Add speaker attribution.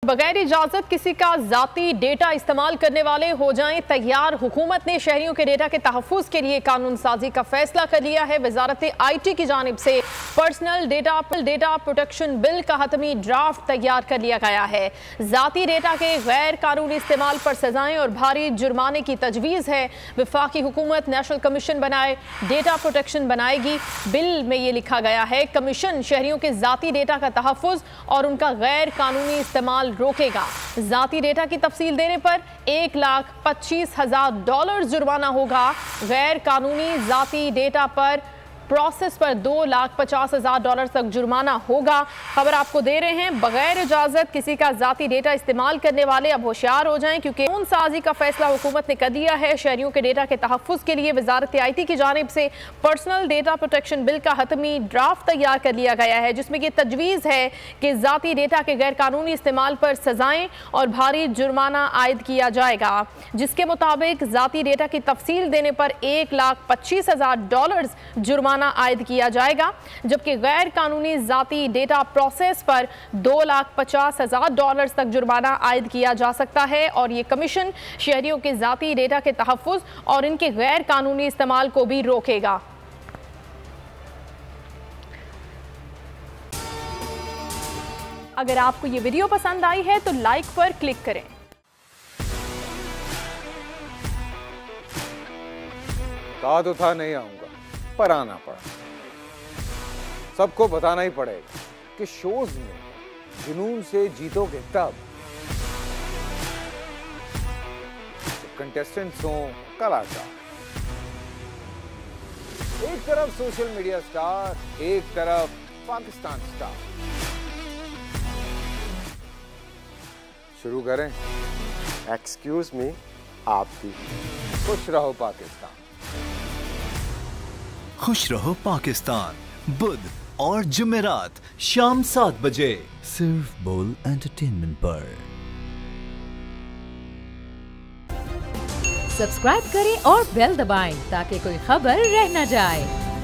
Speaker 1: बगैर इजाजत किसी का जाती डेटा इस्तेमाल करने वाले हो जाएं तैयार। हुकूमत ने शहरियों के डेटा के तहफ़्फ़ुज़ के लिए कानून साजी का फैसला कर लिया है। वजारत IT की जानिब से पर्सनल डेटा प्रोटेक्शन बिल का हतमी ड्राफ्ट तैयार कर लिया गया है। जाती डेटा के गैर कानूनी इस्तेमाल पर सजाएं और भारी जुर्माने की तजवीज़ है। वफाकी हुकूमत नेशनल कमीशन बनाए डेटा प्रोटेक्शन बनाएगी। बिल में ये लिखा गया है, कमीशन शहरियों के जाती डेटा का तहफ़्फ़ुज़ और उनका गैर कानूनी इस्तेमाल रोकेगा। जाती डेटा की तफसील देने पर $1,25,000 जुर्माना होगा। गैर कानूनी जाती डेटा पर प्रोसेस पर $2,50,000 तक जुर्माना होगा। खबर आपको दे रहे हैं, बगैर इजाजत किसी का जाती डेटा इस्तेमाल करने वाले अब होशियार हो जाएं, क्योंकि कानून साजी का फैसला हुकूमत ने कर दिया है। शहरियों के डेटा के तहफ़्फ़ुज़ के लिए वजारत IT की जानिब से पर्सनल डेटा प्रोटेक्शन बिल का हतमी ड्राफ्ट तैयार कर लिया गया है, जिसमें यह तजवीज़ है कि जाती डेटा के गैर कानूनी इस्तेमाल पर सजाएं और भारी जुर्माना आयद किया जाएगा, जिसके मुताबिक जाती डेटा की तफसील देने पर $1,25,000 जुर्माना आयद किया जाएगा, जबकि गैर कानूनी जाती डेटा प्रोसेस पर $2,50,000 तक जुर्माना आयद किया जा सकता है। और ये कमीशन शहरियों के जाती डेटा के तहफ़्फ़ुज़ और इनके गैर कानूनी इस्तेमाल को भी रोकेगा। अगर आपको ये वीडियो पसंद आई है तो लाइक पर क्लिक करें।
Speaker 2: कहा तो था नहीं आऊंगा, पर आना पड़ा। सबको बताना ही पड़ेगा कि शोज में जुनून से जीतोगे तब कंटेस्टेंट्स हों कलाकार। एक तरफ सोशल मीडिया स्टार, एक तरफ पाकिस्तान स्टार। शुरू करें?
Speaker 3: एक्सक्यूज मी, आप भी।
Speaker 2: खुश रहो पाकिस्तान।
Speaker 4: खुश रहो पाकिस्तान, बुध और जुमेरात शाम 7 बजे सिर्फ बोल एंटरटेनमेंट पर।
Speaker 5: सब्सक्राइब करें और बेल दबाएं ताकि कोई खबर रह न जाए।